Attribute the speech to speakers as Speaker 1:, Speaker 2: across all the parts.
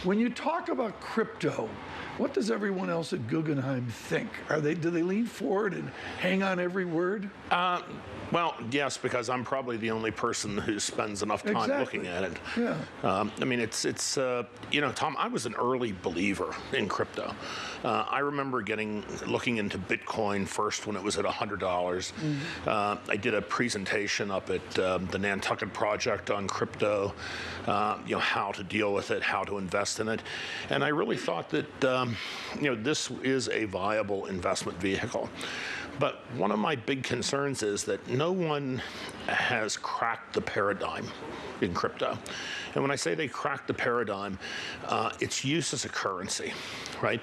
Speaker 1: When you talk about crypto, what does everyone else at Guggenheim think? Do they lean forward and hang on every word?
Speaker 2: Well, yes, because I'm probably the only person who spends enough time looking at it.
Speaker 1: Yeah.
Speaker 2: I mean, it's you know, Tom, I was an early believer in crypto. I remember looking into Bitcoin first when it was at $100. I did a presentation up at the Nantucket Project on crypto, you know, how to deal with it, how to invest in it, and I really thought that you know, this is a viable investment vehicle. But one of my big concerns is that no one has cracked the paradigm in crypto. And when I say they cracked the paradigm, its use as a currency, right?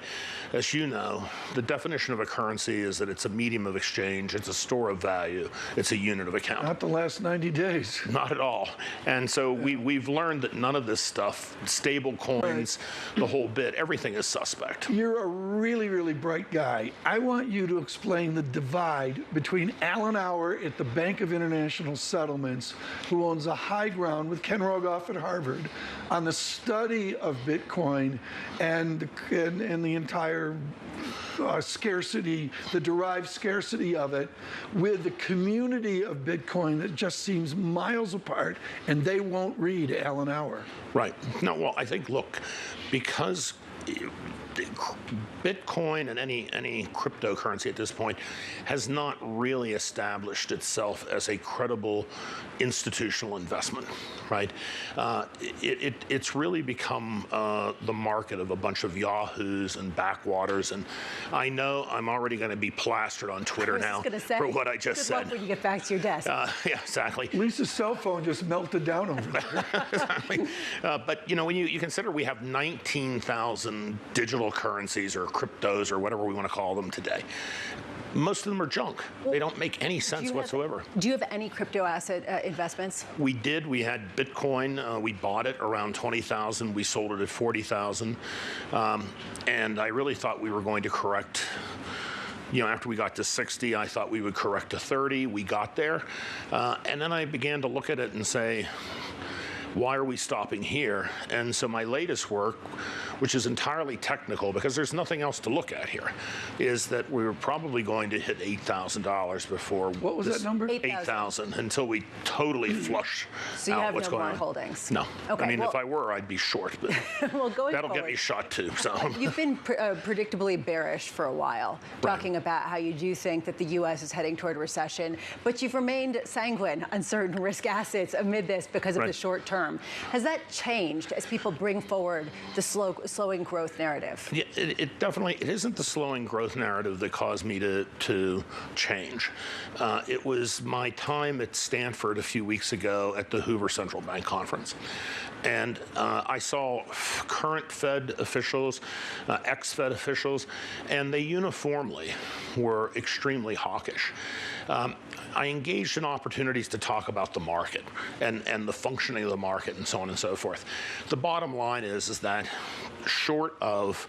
Speaker 2: As you know, the definition of a currency is that it's a medium of exchange, it's a store of value, it's a unit of account.
Speaker 1: Not the last 90 days.
Speaker 2: Not at all. And so we've learned that none of this stuff, stable coins, the whole bit, everything is suspect.
Speaker 1: You're a really, really bright guy. I want you to explain the divide between Alan Auer at the Bank of International Settlements, who owns a high ground with Ken Rogoff at Harvard, on the study of Bitcoin and the entire scarcity, the derived scarcity of it, with the community of Bitcoin that just seems miles apart, and they won't read Alan Auer.
Speaker 2: Right. No, well, I think, look, because Bitcoin and any cryptocurrency at this point has not really established itself as a credible institutional investment, right? It's really become the market of a bunch of yahoos and backwaters, and I know I'm already going to be plastered on Twitter now for what I just said.
Speaker 3: Good luck when you get back to your desk.
Speaker 2: Yeah, exactly.
Speaker 1: Lisa's cell phone just melted down over there.
Speaker 2: Exactly. But you know, when you consider we have 19,000 digital currencies or cryptos or whatever we want to call them today, most of them are junk. They don't make any sense whatsoever.
Speaker 3: Do you have any crypto asset investments?
Speaker 2: We did. We had Bitcoin. We bought it around 20,000. We sold it at 40,000. And I really thought we were going to correct. You know, after we got to 60, I thought we would correct to 30. We got there. And then I began to look at it and say, why are we stopping here? And so my latest work, which is entirely technical because there's nothing else to look at here, is that we were probably going to hit $8,000 before.
Speaker 1: What was that number?
Speaker 2: 8,000 until we totally flush out what's going on.
Speaker 3: So you have no more holdings?
Speaker 2: No.
Speaker 3: Okay,
Speaker 2: I mean, if I were, I'd be short. But
Speaker 3: well,
Speaker 2: that'll get me shot too. So
Speaker 3: you've been predictably bearish for a while, talking about how you do think that the U.S. is heading toward recession, but you've remained sanguine on certain risk assets amid this because of the short term. Has that changed as people bring forward the slowing growth narrative?
Speaker 2: Yeah, it definitely, it isn't the slowing growth narrative that caused me to change. It was my time at Stanford a few weeks ago at the Hoover Central Bank Conference. And I saw current Fed officials, ex-Fed officials, and they uniformly were extremely hawkish. I engaged in opportunities to talk about the market and the functioning of the market and so on and so forth. The bottom line is that short of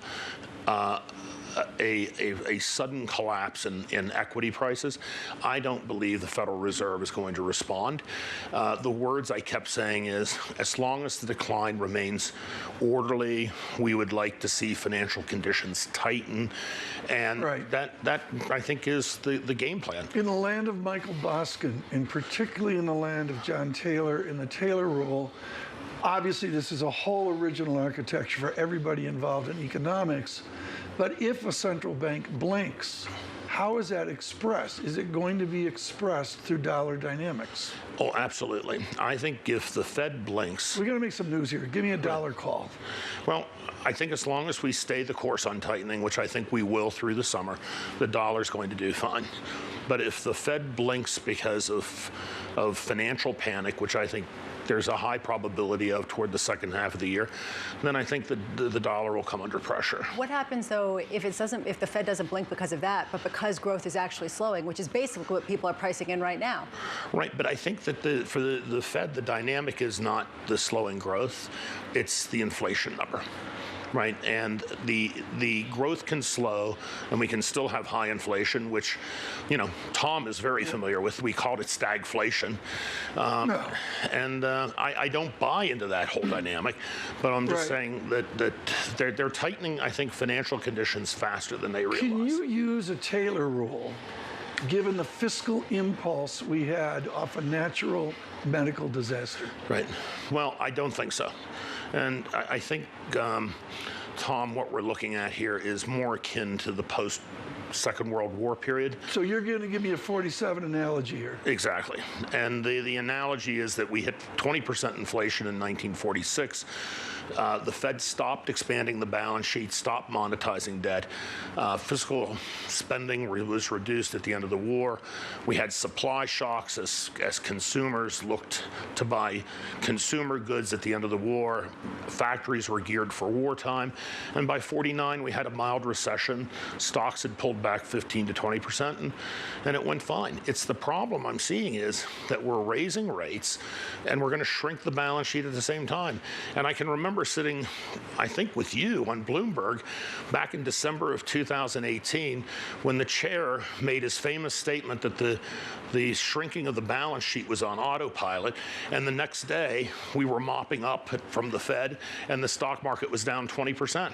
Speaker 2: a sudden collapse in equity prices, I don't believe the Federal Reserve is going to respond. The words I kept saying is, as long as the decline remains orderly, we would like to see financial conditions tighten, and that I think is the game plan.
Speaker 1: In the land of Michael Boskin, and particularly in the land of John Taylor in the Taylor rule, obviously this is a whole original architecture for everybody involved in economics. But if a central bank blinks, how is that expressed? Is it going to be expressed through dollar dynamics?
Speaker 2: Oh, absolutely. I think if the Fed blinks...
Speaker 1: We're going to make some news here. Give me a dollar call.
Speaker 2: Well, I think as long as we stay the course on tightening, which I think we will through the summer, the dollar's going to do fine. But if the Fed blinks because of financial panic, which I think there's a high probability of toward the second half of the year, then I think that the dollar will come under pressure.
Speaker 3: What happens though if the Fed doesn't blink because of that, but because growth is actually slowing, which is basically what people are pricing in right now?
Speaker 2: Right, but I think that for the Fed, the dynamic is not the slowing growth, it's the inflation number. right? And the growth can slow, and we can still have high inflation, which, Tom is very familiar with. We called it stagflation.
Speaker 1: No.
Speaker 2: And I don't buy into that whole dynamic, but I'm just saying that they're tightening, I think, financial conditions faster than they realize.
Speaker 1: Can you use a Taylor rule, given the fiscal impulse we had off a natural medical disaster?
Speaker 2: Right. Well, I don't think so. And I think, Tom, what we're looking at here is more akin to the post-Second World War period.
Speaker 1: So you're going to give me a 47 analogy here.
Speaker 2: Exactly. And the analogy is that we hit 20% inflation in 1946. The Fed stopped expanding the balance sheet, stopped monetizing debt. Fiscal spending was reduced at the end of the war. We had supply shocks as consumers looked to buy consumer goods at the end of the war. Factories were geared for wartime. And by 49, we had a mild recession. Stocks had pulled back 15 to 20%, and it went fine. It's the problem I'm seeing is that we're raising rates, and we're going to shrink the balance sheet at the same time. And I can remember sitting, I think, with you on Bloomberg back in December of 2018 when the chair made his famous statement that the shrinking of the balance sheet was on autopilot, and the next day we were mopping up from the Fed, and the stock market was down 20%.